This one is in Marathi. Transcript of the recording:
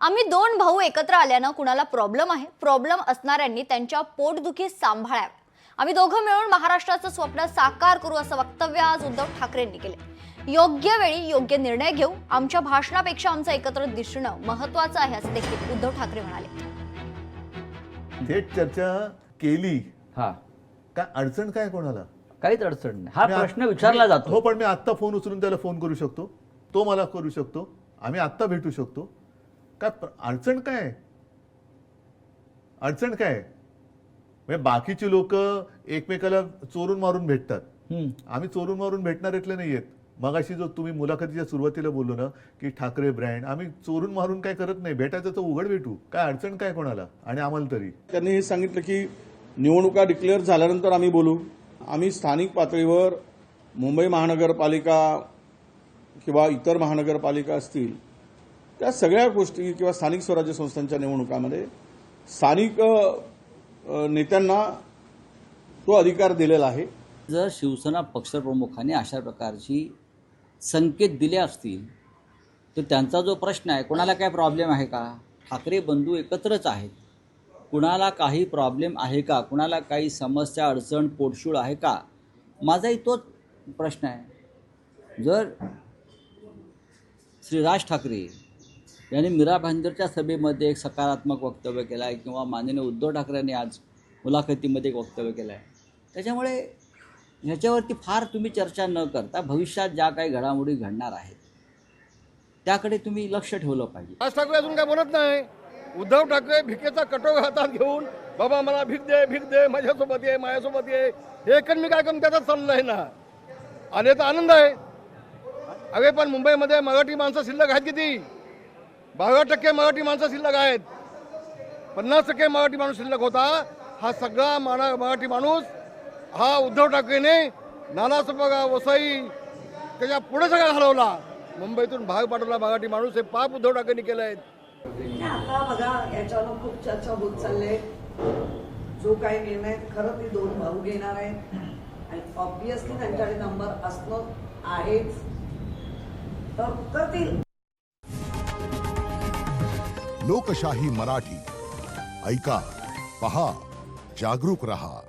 आम्ही दोन भाऊ एकत्र आल्यानं कुणाला प्रॉब्लेम आहे, प्रॉब्लेम असणाऱ्यांनी त्यांच्या पोटदुखी सांभाळाव्या. आम्ही दोघं मिळून महाराष्ट्राचं स्वप्न साकार करू असं वक्तव्य आज उद्धव ठाकरेंनी केले. योग्य वेळी योग्य निर्णय घेऊ. आमच्या भाषणापेक्षा आमचं एकत्र दिसणं महत्त्वाचं आहे असं देखील उद्धव ठाकरे म्हणाले. थेट चर्चा केली. हा, काय अडचण काय कोणाला? काहीच अडचण नाही. हा प्रश्न विचारला जातो. हो, पण मी आत्ता फोन उचलून त्याला फोन करू शकतो, तो मला करू शकतो, आम्ही आत्ता भेटू शकतो. काय अडचण काय? अडचण काय? म्हणजे बाकीची लोक एकमेकाला चोरून मारून भेटतात, आम्ही चोरून मारून भेटणाऱ्यातले नाहीयेत. मगाशी जो तुम्ही मुलाखतीच्या सुरुवातीला बोललो ना की ठाकरे ब्रँड, आम्ही चोरून मारून काय करत नाही. भेटायचं तर उघड भेटू. काय अडचण काय कोणाला? आणि आम्हाला तरी त्यांनी हे सांगितलं की निवडणुका डिक्लेअर झाल्यानंतर आम्ही बोलू. आम्ही स्थानिक पातळीवर मुंबई महानगरपालिका किंवा इतर महानगरपालिका असतील त्या सगळ्या गोष्टी किंवा स्थानिक स्वराज्य संस्थांच्या निवडणुकामध्ये स्थानिक नेत्यांना तो अधिकार दिलेला आहे. जर शिवसेना पक्षप्रमुखांनी अशा प्रकारची संकेत दिले असतील तर त्यांचा जो प्रश्न आहे, कोणाला काय प्रॉब्लेम आहे का? ठाकरे बंधू एकत्रच आहेत. कुणाला काही प्रॉब्लेम आहे का? कुणाला काही समस्या अडचण पोटशूळ आहे का? माझाही तोच प्रश्न आहे. जर श्री राज ठाकरे यांनी मीरा भाईंदरच्या सभेमध्ये एक सकारात्मक वक्तव्य केलं आहे किंवा माननीय उद्धव ठाकरेंनी आज मुलाखतीमध्ये एक वक्तव्य केलं आहे, त्याच्यामुळे ह्याच्यावरती फार तुम्ही चर्चा न करता भविष्यात ज्या काही घडामोडी घडणार आहेत त्याकडे तुम्ही लक्ष ठेवलं पाहिजे. राज ठाकरे अजून काय बोलत नाही. उद्धव ठाकरे भिकेचा कटोरा हातात घेऊन बाबा मला भीक दे माझ्यासोबत ये माझ्यासोबत ये, हे एकमेकांकडून त्याचा चाललं आहे ना. आले तर आनंद आहे. अगे पण मुंबईमध्ये मराठी माणसं शिल्लक आहेत किती? 12% मराठी माणसं शिल्लक आहेत. 50% मराठी माणूस शिल्लक होता. हा सगळा मराठी माणूस हा उद्धव ठाकरेने नालासोपारा वसई त्याच्या पुढे सगळा हलवला. मुंबईतून भाग पाठवला मराठी माणूस. हे पाप उद्धव ठाकरेंनी केलं आहे. आता बघा याच्यावर खूप चर्चा होत चालले. जो काही निर्णय खरं ते दोन भाऊ घेणार आहेत आणि ऑब्विसली त्यांच्याकडे नंबर असणं आहेच, तर करतील. लोकशाही मराठी ऐका, पहा, जागरूक रहा.